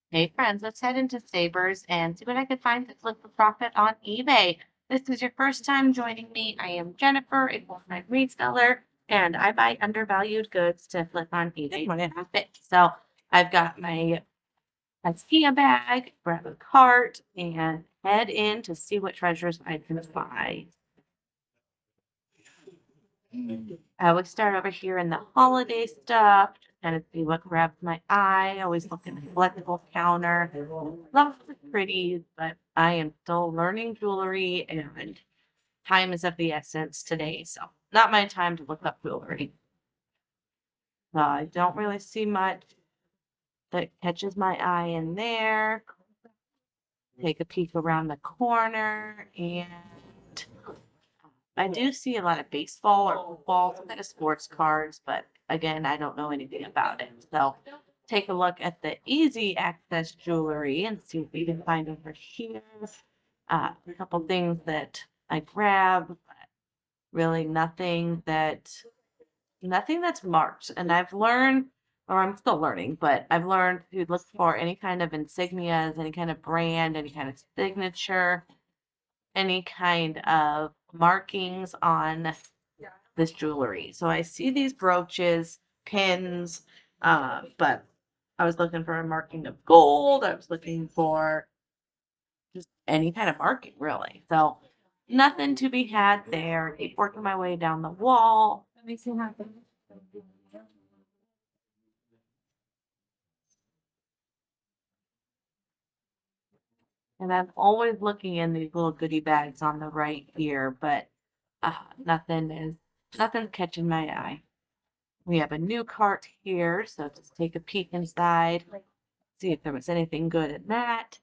Hey friends, let's head into Sabres and see what I could find to flip for profit on eBay. This is your first time joining me. I am Jennifer, a full-time reseller, and I buy undervalued goods to flip on eBay for profit. So I've got my IKEA bag, grab a cart, and head in to see what treasures I can find. I always start over here in the holiday stuff, just kind of see what grabs my eye. I always look at the collectible counter. Love the pretties, but I am still learning jewelry and time is of the essence today. So not my time to look up jewelry. I don't really see much that catches my eye in there. Take a peek around the corner and I do see a lot of baseball or football, some kind of sports cards, but again, I don't know anything about it. So take a look at the easy access jewelry and see what we can find over here. A couple things that I grab, but really nothing that's marked. And I've learned, or I'm still learning, but I've learned to look for any kind of insignias, any kind of brand, any kind of signature, any kind of markings on this jewelry. So I see these brooches, pins, but I was looking for a marking of gold. I was looking for just any kind of marking, really. So nothing to be had there. Keep working my way down the wall. Let me see how. And I'm always looking in these little goodie bags on the right here, but nothing's catching my eye. We have a new cart here, so just take a peek inside, see if there was anything good in that.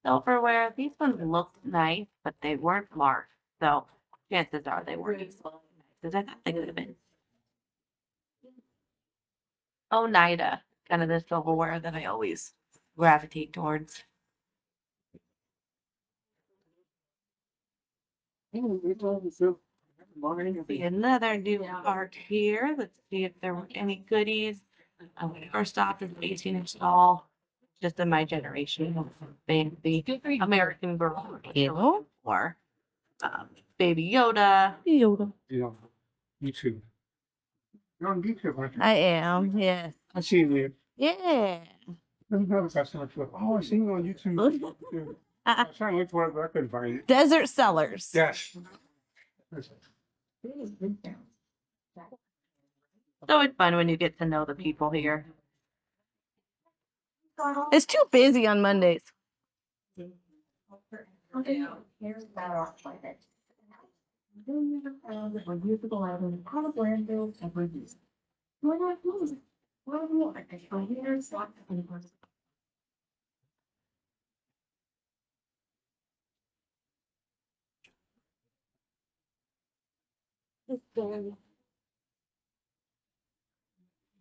Silverware, these ones looked nice, but they weren't marked, so chances are they weren't as nice as I thought they could have been. Oneida, kind of the silverware that I always gravitate towards. See another new cart here. Let's see if there were any goodies. First off is 18-inch tall. Just in my generation, the American Girl. Hello? Or Baby Yoda. Yoda. Yeah, YouTube. You're on YouTube, aren't you? I am, yes. I see you. Yeah. Doesn't have a customer to it. Oh, I seen you on YouTube. too. I was trying to look for it, but I couldn't find it. Desert Sellers. Yes. It's always fun when you get to know the people here. It's too busy on Mondays.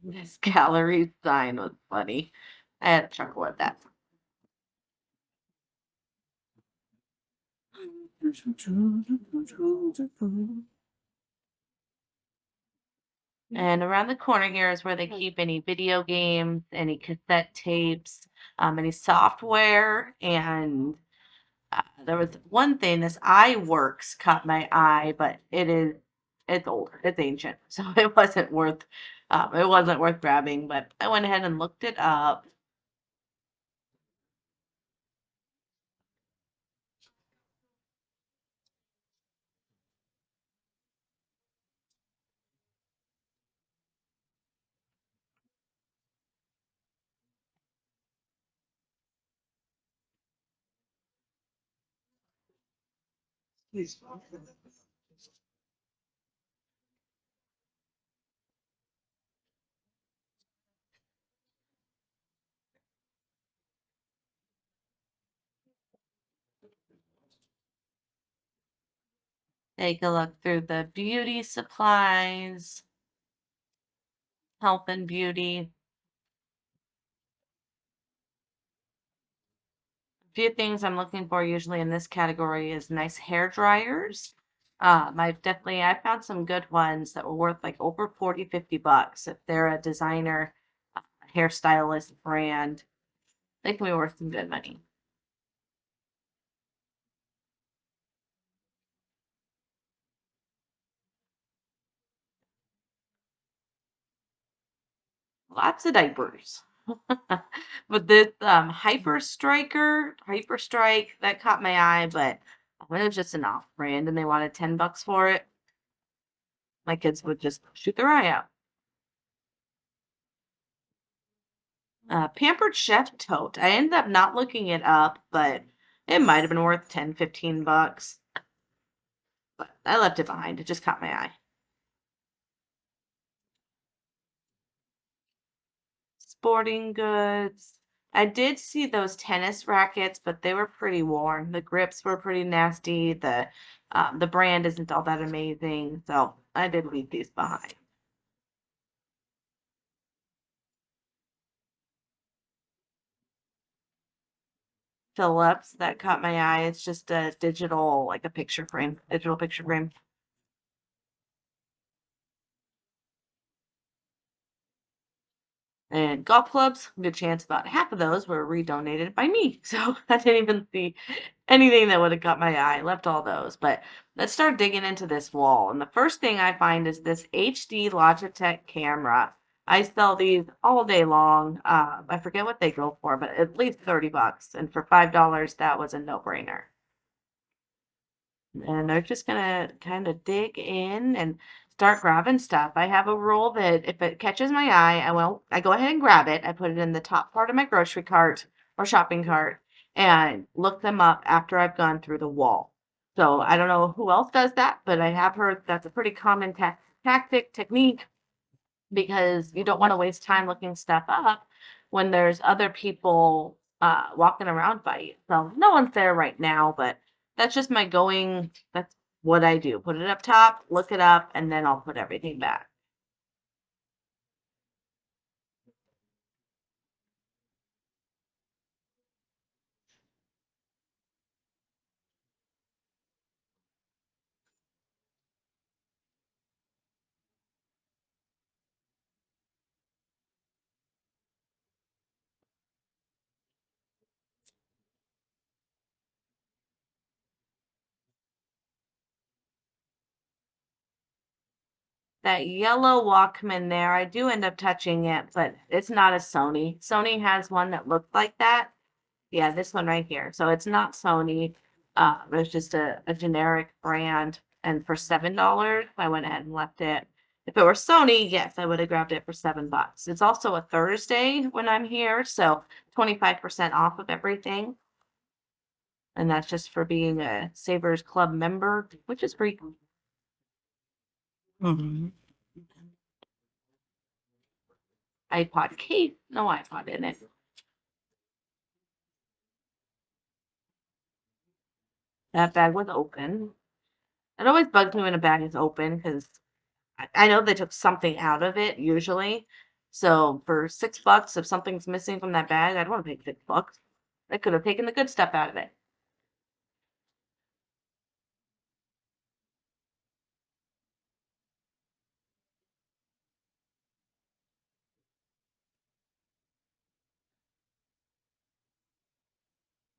This gallery sign was funny. I had to chuckle at that. And around the corner here is where they keep any video games, any cassette tapes, any software. And there was one thing, this iWorks caught my eye, but it's older, it's ancient, so it wasn't worth grabbing. But I went ahead and looked it up. Take a look through the beauty supplies, health and beauty. few things I'm looking for usually in this category is nice hair dryers. I found some good ones that were worth like over 40, $50. If they're a designer hairstylist brand, they can be worth some good money. Lots of diapers. But this Hyper Strike, that caught my eye, but when it was just an off brand and they wanted $10 for it, my kids would just shoot their eye out. Pampered Chef tote. I ended up not looking it up, but it might have been worth 10, $15. But I left it behind. It just caught my eye. Sporting goods. I did see those tennis rackets, but they were pretty worn. The grips were pretty nasty. The brand isn't all that amazing, so I did leave these behind. Phillips, that caught my eye. It's just a digital, like a picture frame, digital picture frame. And golf clubs, good chance about half of those were redonated by me. So I didn't even see anything that would have caught my eye. Left all those. But let's start digging into this wall. And the first thing I find is this HD Logitech camera. I sell these all day long. I forget what they go for, but at least $30. And for $5, that was a no-brainer. And they're just gonna kind of dig in and start grabbing stuff. I have a rule that if it catches my eye, I go ahead and grab it. I put it in the top part of my grocery cart or shopping cart and look them up after I've gone through the wall. So I don't know who else does that, but I have heard that's a pretty common tactic technique because you don't want to waste time looking stuff up when there's other people walking around by you. So no one's there right now, but that's what I do. Put it up top, look it up, and then I'll put everything back. That yellow Walkman there, I do end up touching it, but it's not a Sony. Sony has one that looked like that. Yeah, this one right here. So it's not Sony. It's just a generic brand. And for $7, I went ahead and left it. If it were Sony, yes, I would have grabbed it for $7. It's also a Thursday when I'm here, so 25% off of everything. And that's just for being a Savers Club member, which is free. Mhm. iPod case, no iPod in it. That bag was open. It always bugs me when a bag is open because I know they took something out of it usually. So for $6, if something's missing from that bag, I don't want to pay $6. They could have taken the good stuff out of it.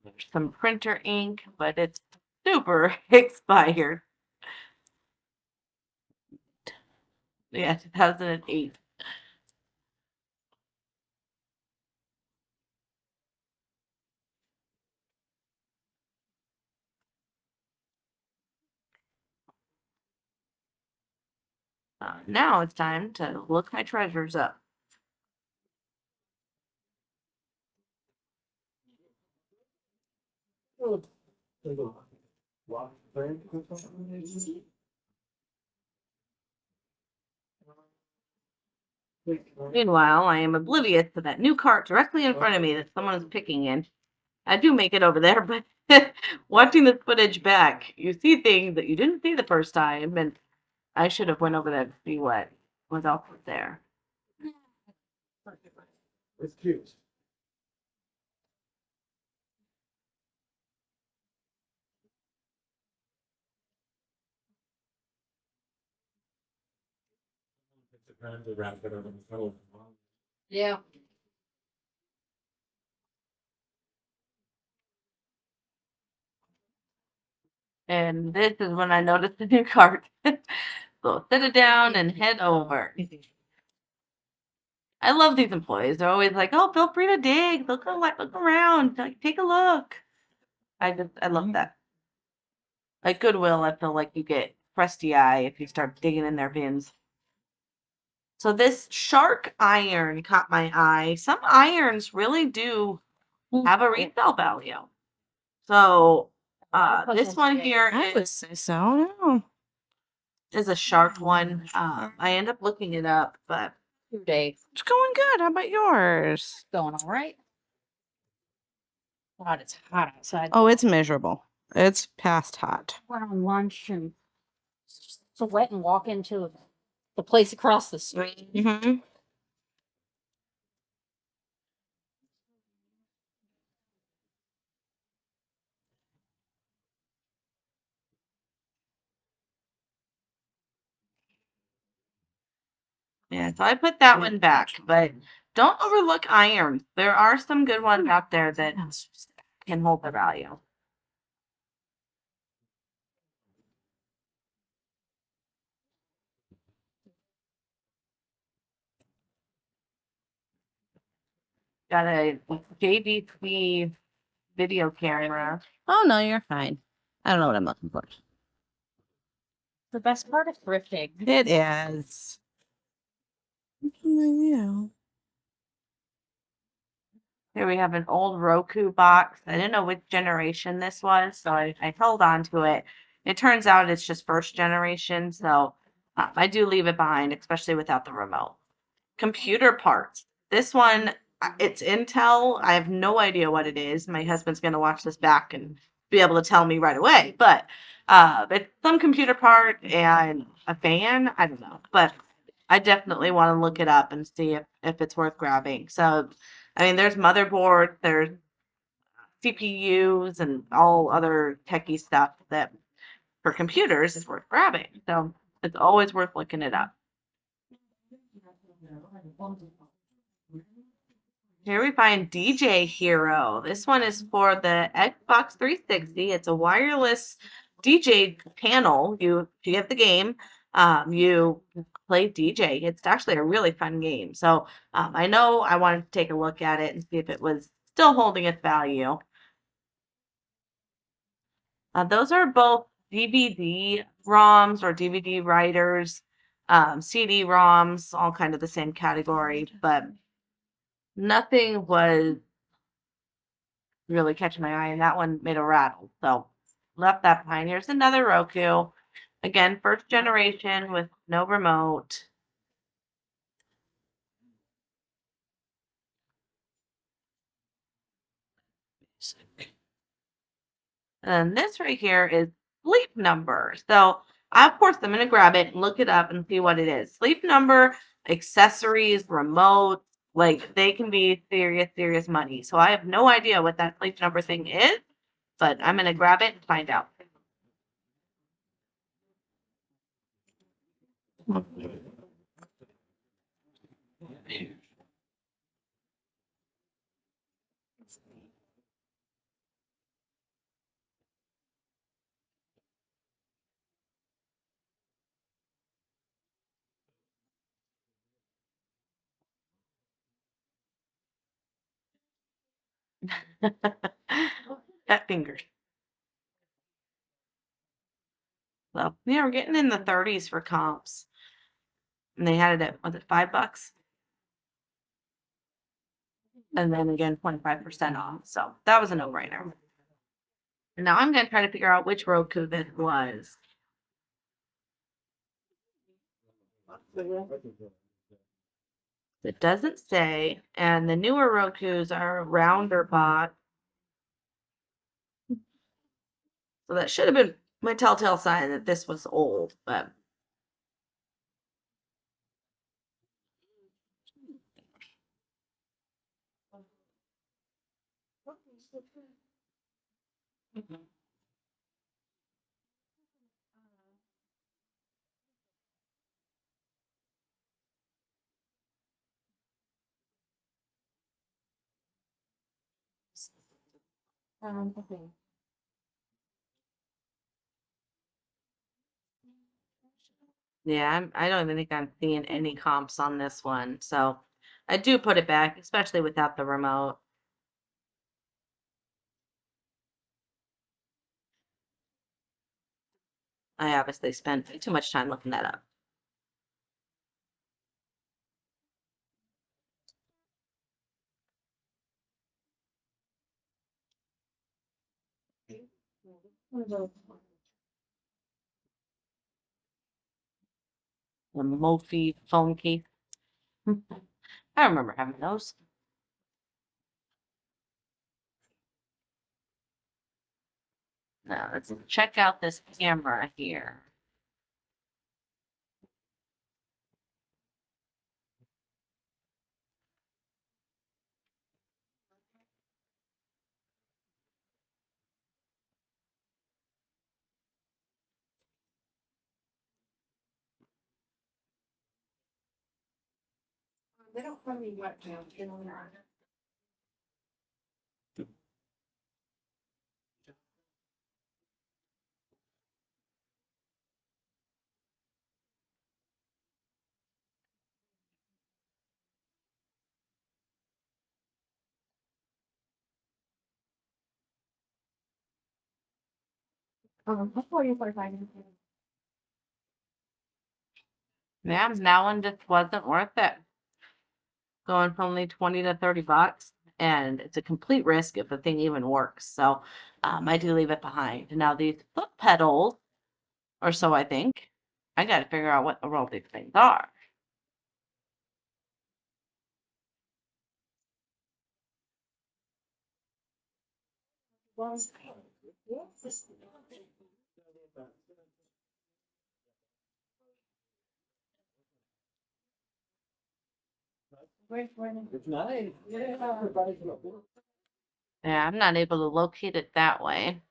There's some printer ink, but it's super expired. Yeah, 2008. Now it's time to look my treasures up. Meanwhile, I am oblivious to that new cart directly in front of me that someone is picking in. I do make it over there, but watching this footage back, you see things that you didn't see the first time, and I should have went over there to see what was else was there. It's cute. Yeah. And this is when I noticed the new cart. So sit it down and head over. I love these employees. They're always like, "Oh, feel free to dig. Look around. Like, take a look." I love that. At Goodwill, I feel like you get crusty eye if you start digging in their bins. So this shark iron caught my eye. Some irons really do have a resale value. So this one here I would is say so. Yeah. a shark one. I end up looking it up, but Your day It's going good. How about yours? going all right? God, it's hot outside. Oh, it's miserable. It's past hot. Went on lunch and it's just so wet and walk into the place across the street. Mm-hmm. yeah, so I put that one back. But don't overlook irons. There are some good ones out there that can hold their value. Got a JVC video camera. Oh no, you're fine. I don't know what I'm looking for. The best part of thrifting. It is. Yeah. Here we have an old Roku box. I didn't know which generation this was, so I held on to it. It turns out it's just first generation, so I do leave it behind, especially without the remote. Computer parts. This one, it's Intel. I have no idea what it is. My husband's going to watch this back and be able to tell me right away. But it's some computer part and a fan. I don't know. But I definitely want to look it up and see if it's worth grabbing. So, I mean, there's motherboards, there's CPUs, and all other techie stuff that for computers is worth grabbing. So it's always worth looking it up. Here we find DJ Hero. This one is for the Xbox 360. It's a wireless DJ panel. If you get the game, you play DJ. It's actually a really fun game. So I know I wanted to take a look at it and see if it was still holding its value. Those are both DVD ROMs or DVD writers, CD ROMs, all kind of the same category, but nothing was really catching my eye, and that one made a rattle. So left that behind. Here's another Roku. Again, first generation with no remote. And this right here is Sleep Number. So of course I'm gonna grab it and look it up and see what it is. Sleep Number, accessories, remote, like they can be serious, serious money. So I have no idea what that Sleep Number thing is, but I'm gonna grab it and find out. Fat fingers. So yeah, we're getting in the 30s for comps. And they had it at, was it $5? And then again, 25% off. So that was a no-brainer. And now I'm gonna try to figure out which Roku this was. It doesn't say, and the newer Rokus are rounder box. So that should have been my telltale sign that this was old, but Yeah, I don't even think I'm seeing any comps on this one. So I do put it back, especially without the remote. I obviously spent way too much time looking that up. The Mophie phone case. I remember having those. Now let's check out this camera here. Yeah, that one just wasn't worth it. Going from only 20 to 30 bucks. And it's a complete risk if the thing even works. So I do leave it behind. Now these foot pedals, or so I think, I got to figure out what the world these things are. Yeah, I'm not able to locate it that way.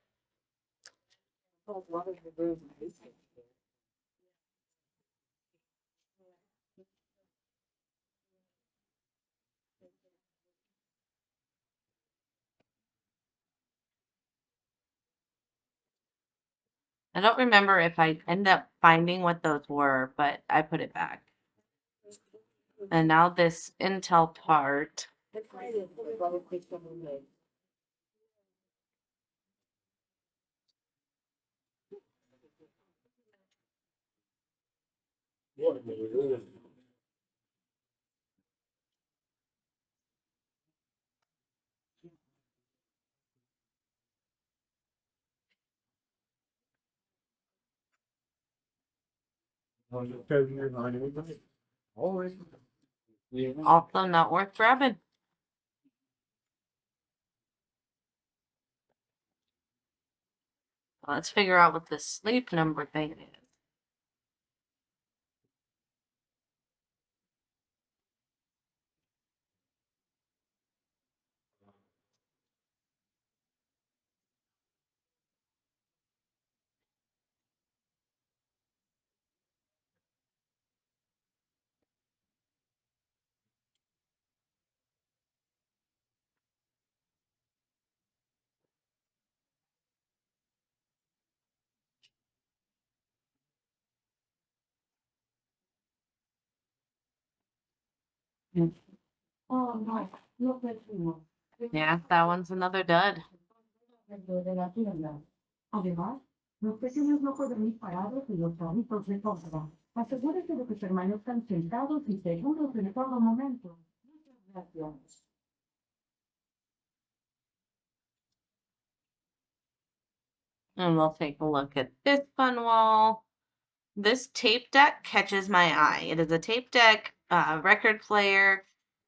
I don't remember if I end up finding what those were, but I put it back. And now this Intel part. Also not worth grabbing. Let's figure out what this sleep number thing is. Yeah, that one's another dud. Además, los pequeños no pueden ir parados y los carritos de compra. Asegúrese de que permanezcan sentados y seguros en todo momento. Muchas gracias. And we'll take a look at this fun wall. This tape deck catches my eye. It is a tape deck record player,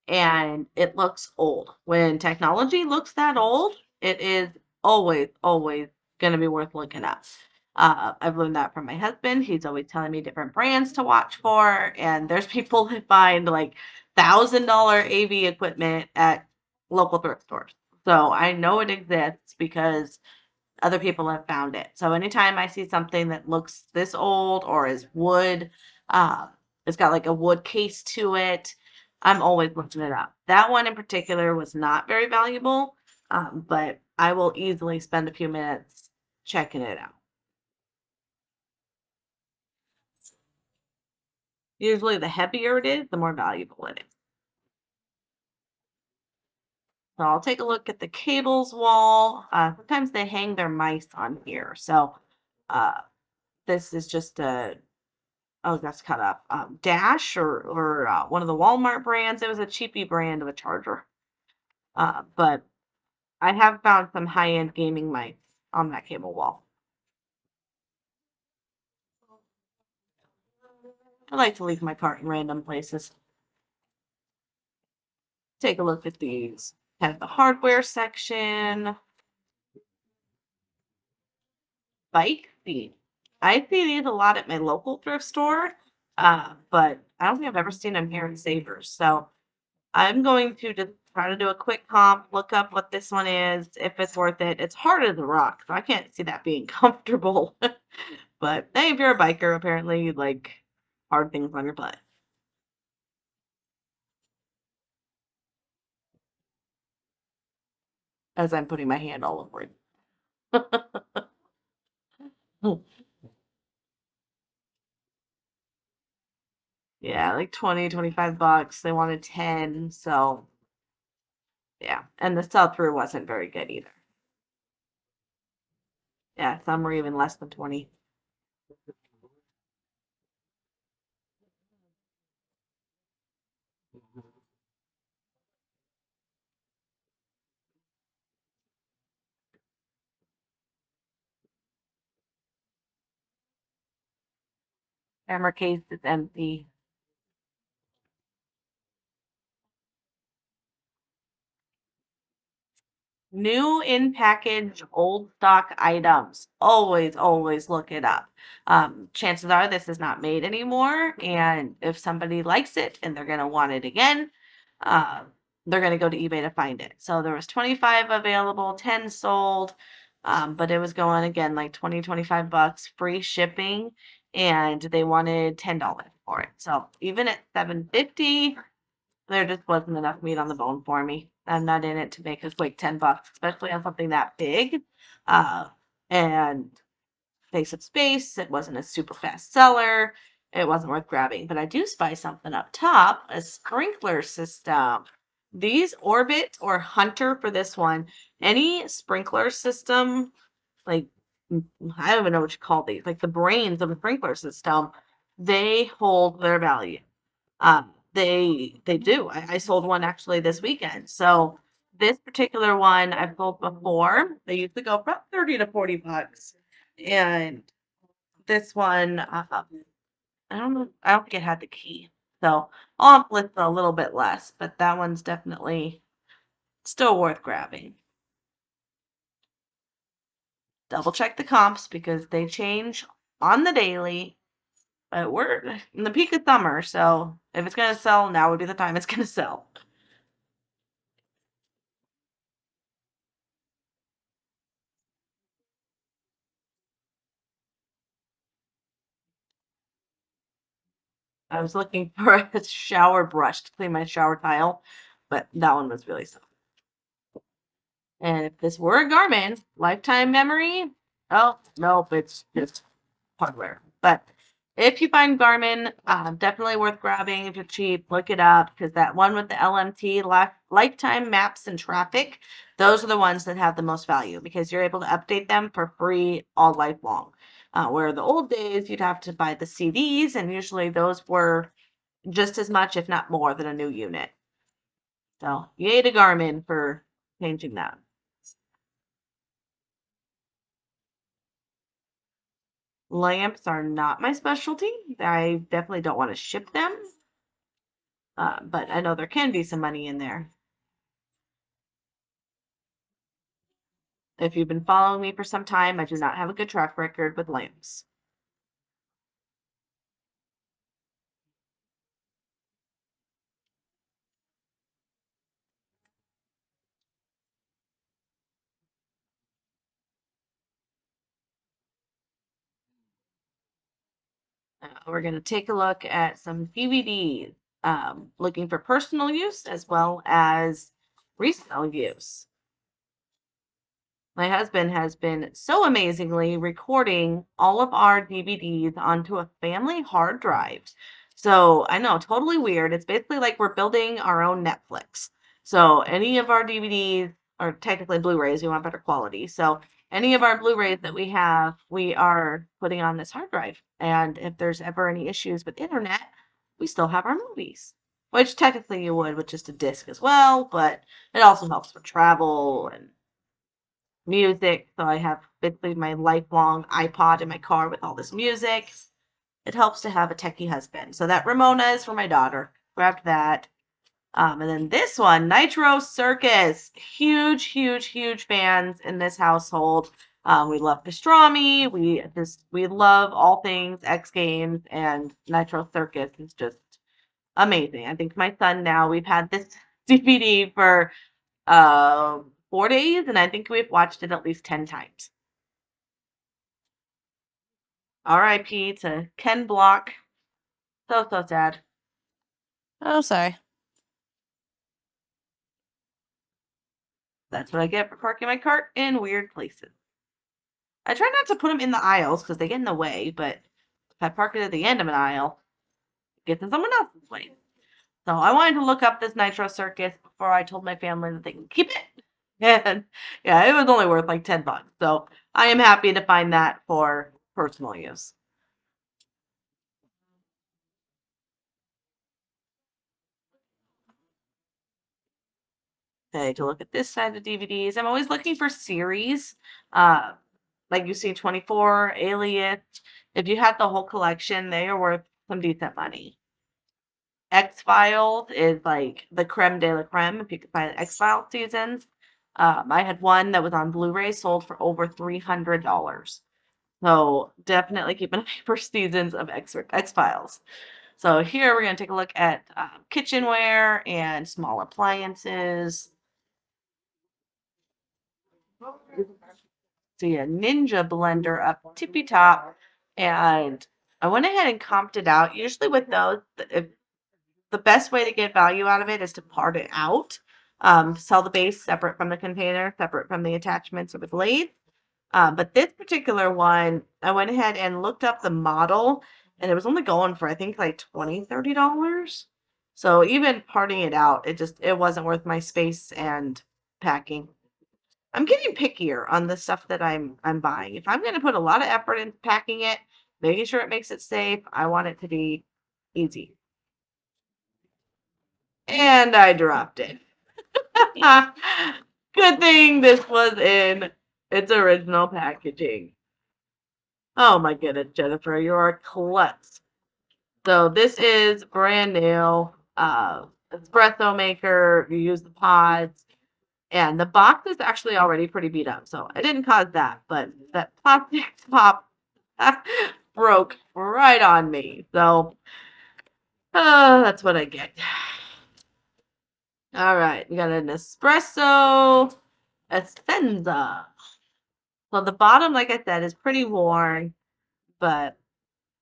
and it looks old. When technology looks that old, it is always, always going to be worth looking at. I've learned that from my husband. He's always telling me different brands to watch for, and there's people that find like $1,000 AV equipment at local thrift stores. So I know it exists because other people have found it. So anytime I see something that looks this old or is wood, it's got like a wood case to it, I'm always looking it up. That one in particular was not very valuable, but I will easily spend a few minutes checking it out. Usually the heavier it is, the more valuable it is. So I'll take a look at the cables wall. Sometimes they hang their mice on here. So uh, this is just that's cut up. Dash or one of the Walmart brands. It was a cheapy brand of a charger. But I have found some high-end gaming mice on that cable wall. I like to leave my cart in random places. Take a look at these. Have the hardware section. Bike feed. I see these a lot at my local thrift store, but I don't think I've ever seen them here in Savers. So I'm going to just try to do a quick comp, look up what this one is, if it's worth it. It's hard as a rock, so I can't see that being comfortable. But hey, if you're a biker, apparently you like hard things on your butt. As I'm putting my hand all over it. Yeah, like 20, 25 bucks. They wanted 10, so yeah. And the sell-through wasn't very good either. Yeah, some were even less than 20. Camera case is empty. New in package, old stock items. Always, always look it up. Chances are this is not made anymore, and if somebody likes it and they're gonna want it again, uh, they're gonna go to eBay to find it. So there was 25 available, 10 sold, but it was going again like 20, 25 bucks, free shipping, and they wanted $10 for it. So even at 750, there just wasn't enough meat on the bone for me. I'm not in it to make a quick 10 bucks, especially on something that big. Uh, and face of space, it wasn't a super fast seller. It wasn't worth grabbing. But I do spy something up top, a sprinkler system. These Orbit or Hunter for this one, any sprinkler system, like I don't even know what you call these, like the brains of a sprinkler system, they hold their value. They do. I sold one actually this weekend. So this particular one I've sold before. They usually go for about 30 to 40 bucks. And this one, I don't know. I don't think it had the key. So I'll have to list a little bit less, but that one's definitely still worth grabbing. Double check the comps because they change on the daily. But we're in the peak of summer, so if it's gonna sell, now would be the time it's gonna sell. I was looking for a shower brush to clean my shower tile, but that one was really soft. And if this were a Garmin, lifetime memory, oh, nope, it's just hardware. But if you find Garmin, definitely worth grabbing if you're cheap. Look it up because that one with the LMT, lifetime maps and traffic, those are the ones that have the most value because you're able to update them for free all life long. Where the old days, you'd have to buy the CDs, and usually those were just as much, if not more, than a new unit. So, yay to Garmin for changing that. Lamps are not my specialty. I definitely don't want to ship them, but I know there can be some money in there. If you've been following me for some time, I do not have a good track record with lamps. We're going to take a look at some DVDs, looking for personal use as well as resale use. My husband has been so amazingly recording all of our DVDs onto a family hard drive. So I know, totally weird. It's basically like we're building our own Netflix. So any of our DVDs, or technically Blu-rays, we want better quality. So any of our Blu-rays that we have, we are putting on this hard drive. And if there's ever any issues with internet, we still have our movies. Which technically you would with just a disc as well, but it also helps with travel and music. So I have basically my lifelong iPod in my car with all this music. It helps to have a techie husband. So that Ramona is for my daughter. Grabbed that. And then this one, Nitro Circus. Huge, huge, huge fans in this household. We love pastrami. We love all things X Games, and Nitro Circus is just amazing. I think my son now, we've had this DVD for 4 days, and I think we've watched it at least 10 times. R.I.P. to Ken Block. So, so sad. Oh, sorry. That's what I get for parking my cart in weird places. I try not to put them in the aisles because they get in the way, but if I park it at the end of an aisle, it gets in someone else's way. So I wanted to look up this Nitro Circus before I told my family that they can keep it. And yeah, it was only worth like $10. So I am happy to find that for personal use. Okay, to look at this side of DVDs. I'm always looking for series. Uh, like you see 24, Alias. If you had the whole collection, they are worth some decent money. X-Files is like the creme de la creme if you could find X-Files seasons. I had one that was on Blu-ray sold for over $300. So definitely keep an eye for seasons of X-Files. So here we're going to take a look at kitchenware and small appliances. See a Ninja blender up tippy top, and I went ahead and comped it out. Usually with those, the best way to get value out of it is to part it out. Sell the base separate from the container, separate from the attachments or the blades. But this particular one, I went ahead and looked up the model, and it was only going for I think like $20-$30. So even parting it out, it wasn't worth my space and packing. I'm getting pickier on the stuff that I'm buying. If I'm going to put a lot of effort into packing it, making sure it makes it safe, I want it to be easy. And I dropped it. Good thing this was in its original packaging. Oh my goodness, Jennifer, you're a klutz. So this is brand new. Espresso maker. You use the pods. And the box is actually already pretty beat up. So I didn't cause that, but that plastic top broke right on me. So that's what I get. All right, we got an espresso Essenza. So the bottom, like I said, is pretty worn, but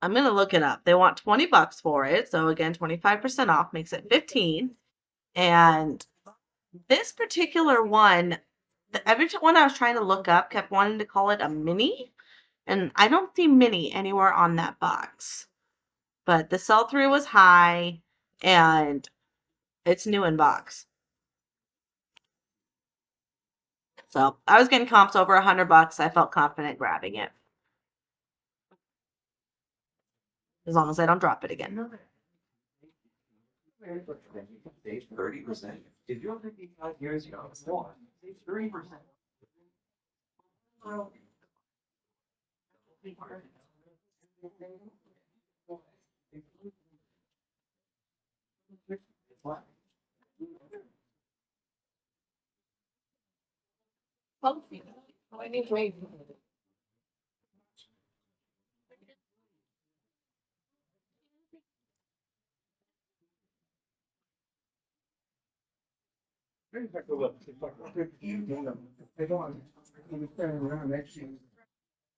I'm gonna look it up. They want $20 for it, so again, 25% off makes it 15. And this particular one, every one I was trying to look up kept wanting to call it a mini, and I don't see mini anywhere on that box. But the sell through was high, and it's new in box. So I was getting comps over $100. I felt confident grabbing it. As long as I don't drop it again. 30%. If you're 55 years ago, more. 30%. I need to wait.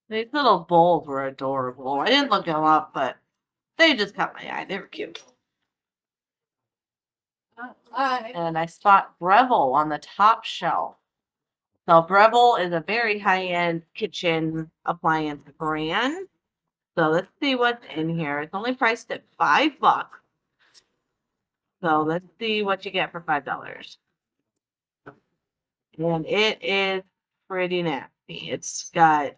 These little bowls were adorable. I didn't look them up, but they just caught my eye. They were cute. And I spot Breville on the top shelf. So Breville is a very high-end kitchen appliance brand. So let's see what's in here. It's only priced at $5. So let's see what you get for $5. And it is pretty nasty. It's got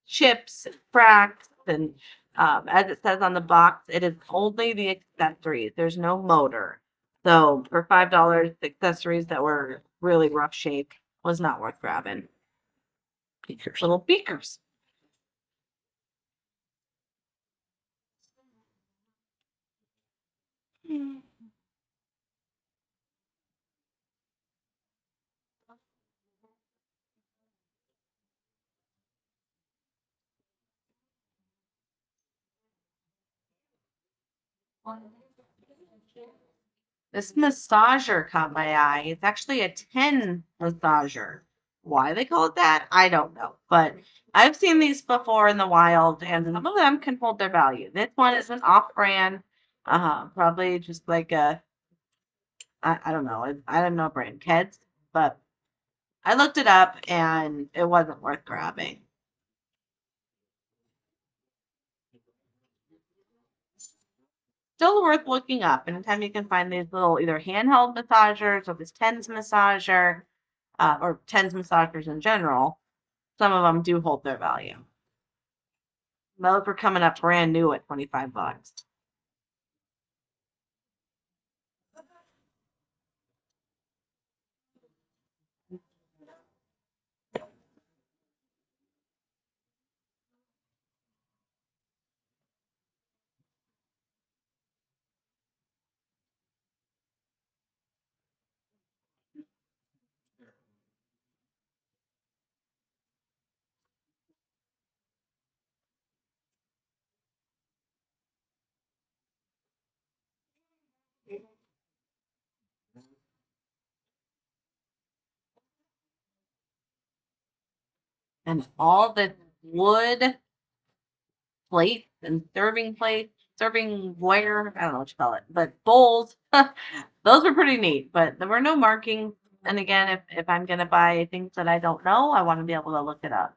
chips and cracks, and as it says on the box, it is only the accessories. There's no motor. So for $5, the accessories that were really rough shape was not worth grabbing. Beakers. Little beakers. This massager caught my eye. It's actually a 10 massager. Why they call it that, I don't know. But I've seen these before in the wild, and some of them can hold their value. This one is an off-brand, probably just like I don't know. I don't know brand Keds, but I looked it up and it wasn't worth grabbing. Still worth looking up. Anytime you can find these little either handheld massagers or this TENS massager, or TENS massagers in general, some of them do hold their value. Those were coming up brand new at $25. And all the wood plates and serving plates, serving ware, I don't know what you call it, but bowls, those were pretty neat. But there were no markings. And again, if I'm going to buy things that I don't know, I want to be able to look it up.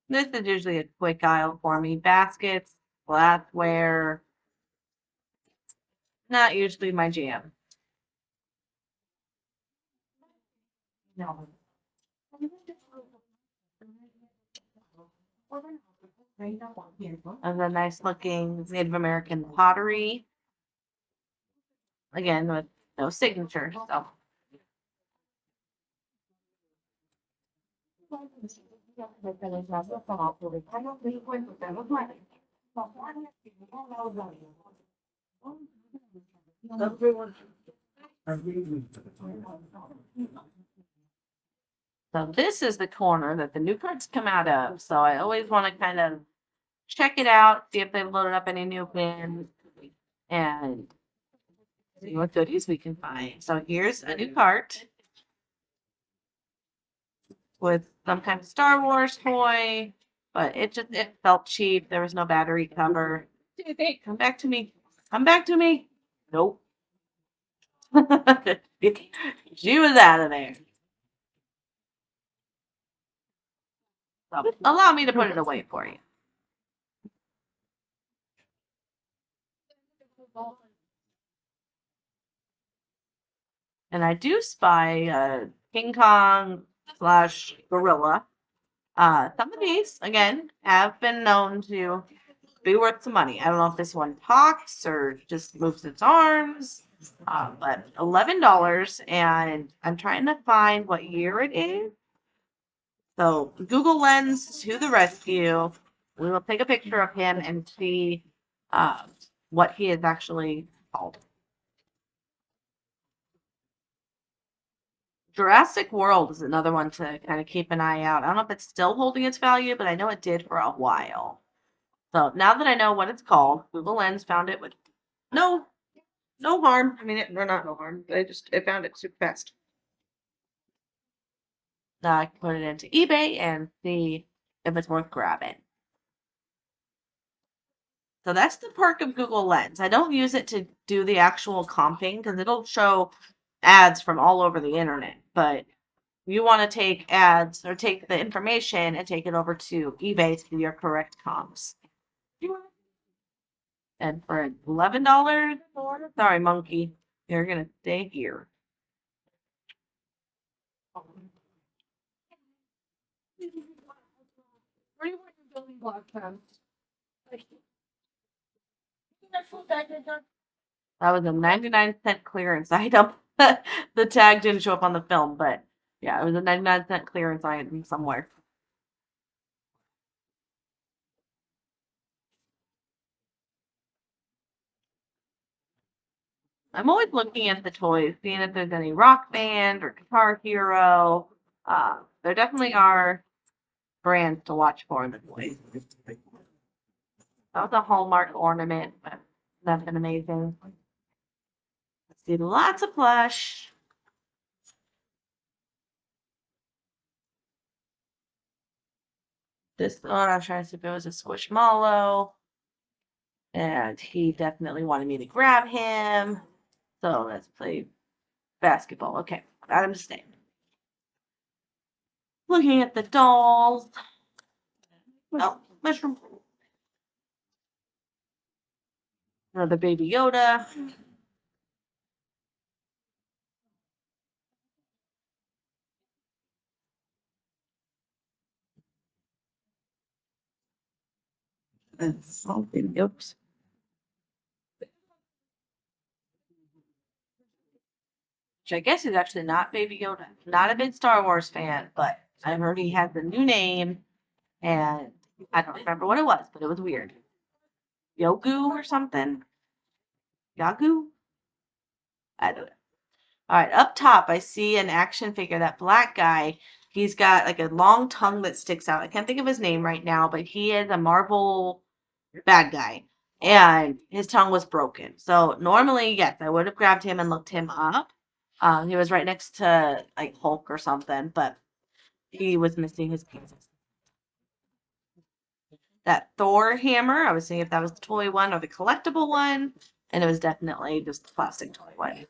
This is usually a quick aisle for me. Baskets, glassware, not usually my jam. No. And the nice looking Native American pottery. Again, with no signature. So So this is the corner that the new cards come out of. So I always want to kind of check it out, see if they've loaded up any new pins, and see what goodies we can find. So here's a new cart with some kind of Star Wars toy, but it felt cheap. There was no battery cover. Come back to me. Come back to me. Nope. She was out of there. So allow me to put it away for you. And I do spy King Kong / gorilla. Some of these, again, have been known to be worth some money. I don't know if this one talks or just moves its arms, but $11, and I'm trying to find what year it is. So Google Lens to the rescue. We will take a picture of him and see what he is actually called. Jurassic World is another one to kind of keep an eye out. I don't know if it's still holding its value, but I know it did for a while. So now that I know what it's called, Google Lens found it with no harm. I mean, or not no harm. It found it super fast. Now I can put it into eBay and see if it's worth grabbing. So that's the perk of Google Lens. I don't use it to do the actual comping because it'll show ads from all over the internet. But you want to take ads or take the information and take it over to eBay to do your correct comps. And for $11, sorry, monkey, you're gonna stay here. Where do you want your building block from? That was a 99-cent clearance item. The tag didn't show up on the film, but yeah, it was a 99-cent clearance item somewhere. I'm always looking at the toys, seeing if there's any Rock Band or Guitar Hero. There definitely are brands to watch for in the toys. That was a Hallmark ornament, but nothing amazing. Let's see, lots of plush. This one, I was trying to see if it was a Squishmallow. And he definitely wanted me to grab him. So let's play basketball. Okay, got him to stay. Looking at the dolls. Oh, mushroom. Another Baby Yoda. And something. Oops. Which I guess is actually not Baby Yoda. Not a big Star Wars fan, but I heard he had the new name, and I don't remember what it was, but it was weird. Yogu or something? Yagu? I don't know. All right, up top, I see an action figure. That black guy, he's got like a long tongue that sticks out. I can't think of his name right now, but he is a Marvel bad guy, and his tongue was broken. So normally, yes, I would have grabbed him and looked him up. He was right next to like Hulk or something, but he was missing his pieces. That Thor hammer, I was seeing if that was the toy one or the collectible one, and it was definitely just the plastic toy one.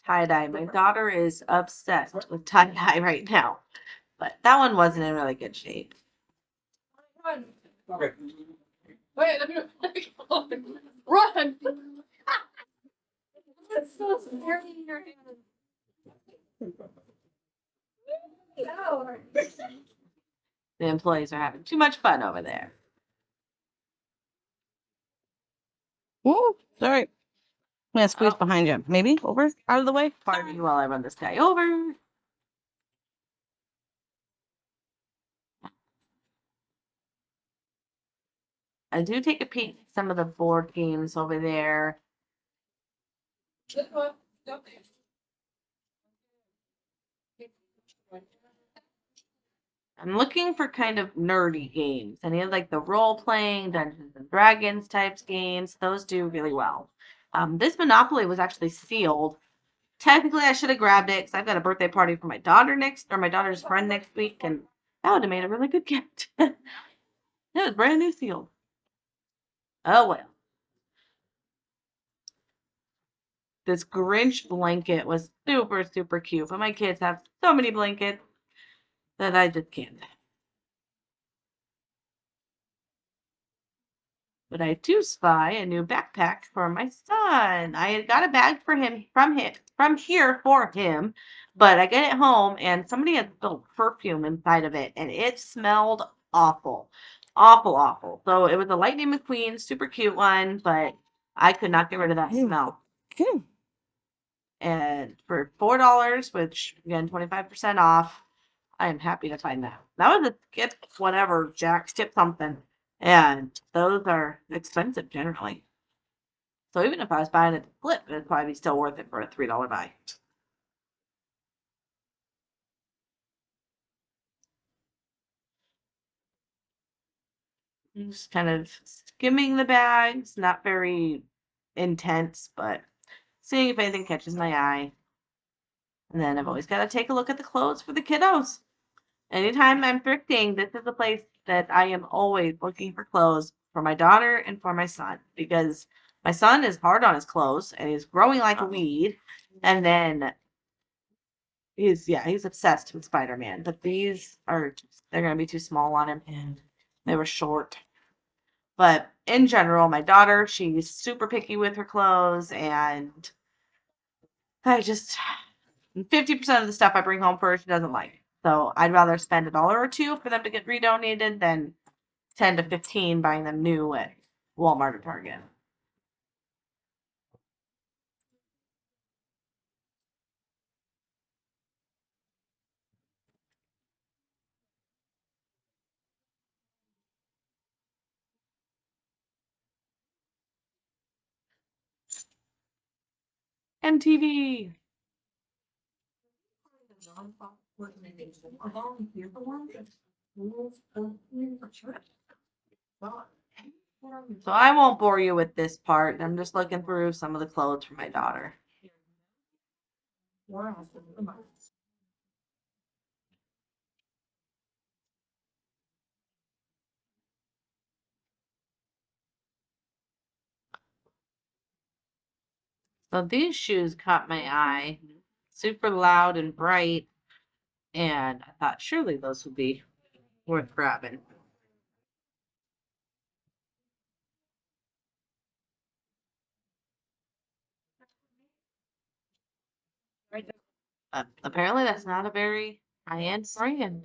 Tie-dye. My daughter is obsessed with tie-dye right now, but that one wasn't in really good shape. Okay. Wait, let me run. It's so scary in your hand. No. The employees are having too much fun over there. Whoa, sorry. I'm gonna squeeze behind you. Maybe over, out of the way. Pardon me while I run this guy over. I do take a peek at some of the board games over there. I'm looking for kind of nerdy games. Any of like the role-playing Dungeons and Dragons types games, those do really well. This Monopoly was actually sealed. Technically, I should have grabbed it because I've got a birthday party for my daughter my daughter's friend next week, and that would have made a really good gift. It was brand new sealed. Oh well. This Grinch blanket was super, super cute, but my kids have so many blankets that I just can't. But I do spy a new backpack for my son. I had got a bag for him from here for him, but I get it home and somebody had spilled perfume inside of it, and it smelled awful, awful, awful. So it was a Lightning McQueen, super cute one, but I could not get rid of that smell. Good. And for $4, which again 25% off, I am happy to find that. That was a skip whatever, Jack skip something. And those are expensive generally. So even if I was buying it to flip, it'd probably be still worth it for a $3 buy. Just kind of skimming the bags, not very intense, but seeing if anything catches my eye. And then I've always got to take a look at the clothes for the kiddos. Anytime I'm thrifting, this is a place that I am always looking for clothes for my daughter and for my son, because my son is hard on his clothes and he's growing like a weed. And then he's obsessed with Spider-Man, but they're gonna be too small on him and they were short. But in general, my daughter, she's super picky with her clothes, and I just 50% of the stuff I bring home for her she doesn't like. So I'd rather spend $1 or $2 for them to get redonated than 10 to 15 buying them new at Walmart or Target. MTV. So I won't bore you with this part. I'm just looking through some of the clothes for my daughter. So these shoes caught my eye. Super loud and bright. And I thought surely those would be worth grabbing. Apparently that's not a very high-end brand.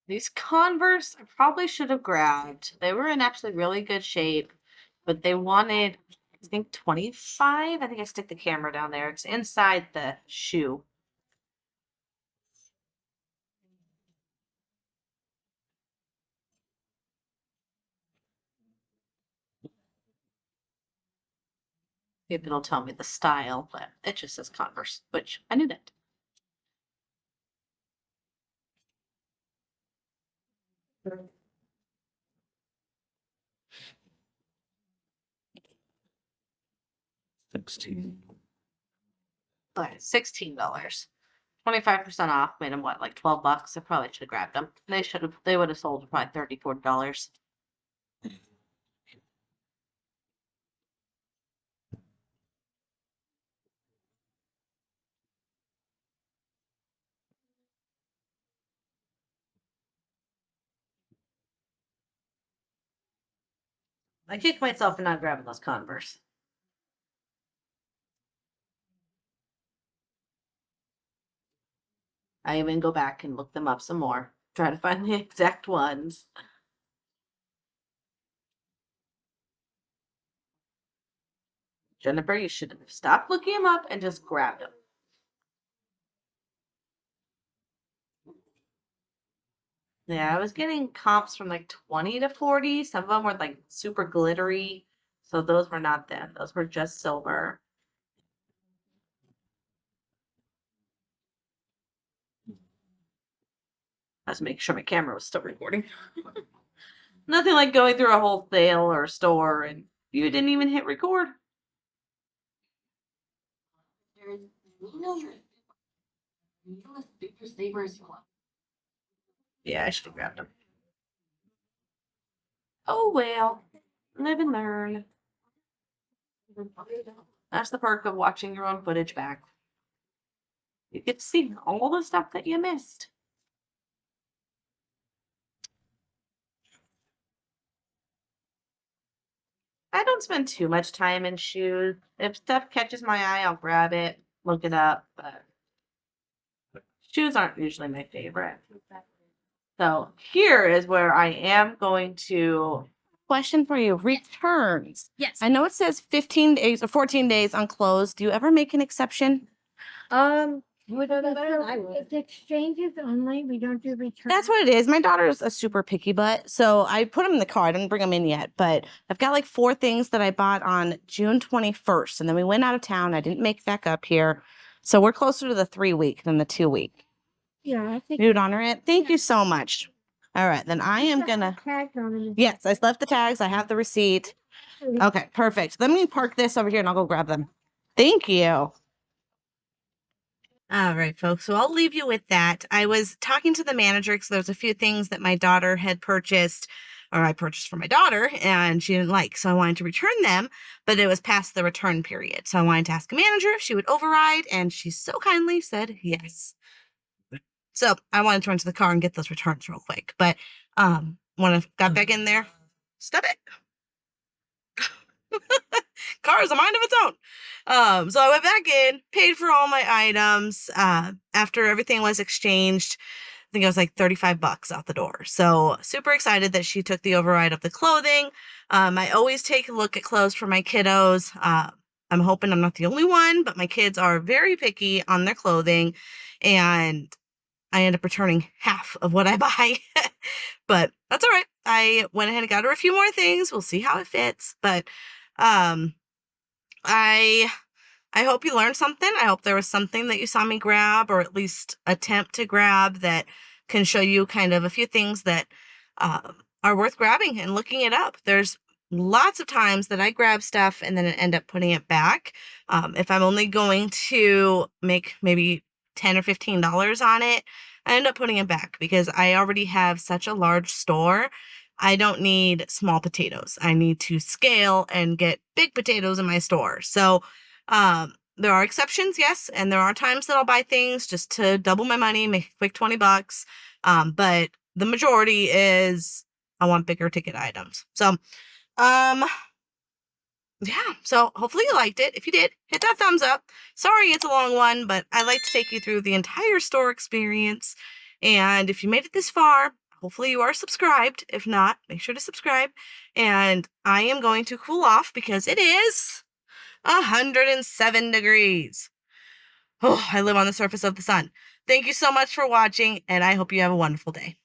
These Converse I probably should have grabbed. They were in actually really good shape, but they wanted, I think, 25. I think I stick the camera down there. It's inside the shoe. Maybe it'll tell me the style, but it just says Converse, which I knew that. But $16. 25% off made them what, like $12? I probably should have grabbed them. They would have sold for probably $30, $40. I kicked myself for not grabbing those Converse. I even go back and look them up some more, try to find the exact ones. Jennifer, you should have stopped looking them up and just grabbed them. Yeah, I was getting comps from like 20 to 40. Some of them were like super glittery. So those were not them. Those were just silver. I was making sure my camera was still recording. Nothing like going through a whole sale or store and you didn't even hit record. Yeah, I should have grabbed them. Oh well, live and learn. That's the perk of watching your own footage back. You get to see all the stuff that you missed. I don't spend too much time in shoes. If stuff catches my eye, I'll grab it, look it up, but shoes aren't usually my favorite. So here is where I am going to question for you. Returns. Yes. I know it says 15 days or 14 days on clothes. Do you ever make an exception? Would have been better than I would. It's exchanges only, we don't do returns. That's what it is. My daughter's a super picky butt, so I put them in the car. I didn't bring them in yet, but I've got like 4 things that I bought on June 21st, and then we went out of town. I didn't make back up here, so we're closer to the 3-week than the 2-week. Yeah, I think. You'd honor it. Thank you so much. All right, then I am gonna. Tags on it. Yes, I left the tags. I have the receipt. Okay, perfect. Let me park this over here, and I'll go grab them. Thank you. All right, folks. So I'll leave you with that. I was talking to the manager because there's a few things that my daughter had purchased, or I purchased for my daughter, and she didn't like. So I wanted to return them, but it was past the return period. So I wanted to ask a manager if she would override, and she so kindly said yes. So I wanted to run to the car and get those returns real quick. But when I got back in there, stop it. Car has a mind of its own. So I went back in, paid for all my items. After everything was exchanged, I think it was like $35 out the door. So super excited that she took the override of the clothing. I always take a look at clothes for my kiddos. I'm hoping I'm not the only one, but my kids are very picky on their clothing, and I end up returning half of what I buy. But that's all right. I went ahead and got her a few more things. We'll see how it fits. But I hope you learned something. I hope there was something that you saw me grab, or at least attempt to grab, that can show you kind of a few things that are worth grabbing and looking it up. There's lots of times that I grab stuff and then end up putting it back. If I'm only going to make maybe $10 or $15 on it, I end up putting it back because I already have such a large store. I don't need small potatoes. I need to scale and get big potatoes in my store. So there are exceptions, yes, and there are times that I'll buy things just to double my money, make a quick $20. But the majority is I want bigger ticket items. So yeah, so hopefully you liked it. If you did, hit that thumbs up. Sorry it's a long one, but I like to take you through the entire store experience. And if you made it this far, hopefully you are subscribed. If not, make sure to subscribe. And I am going to cool off because it is 107 degrees. Oh, I live on the surface of the sun. Thank you so much for watching, and I hope you have a wonderful day.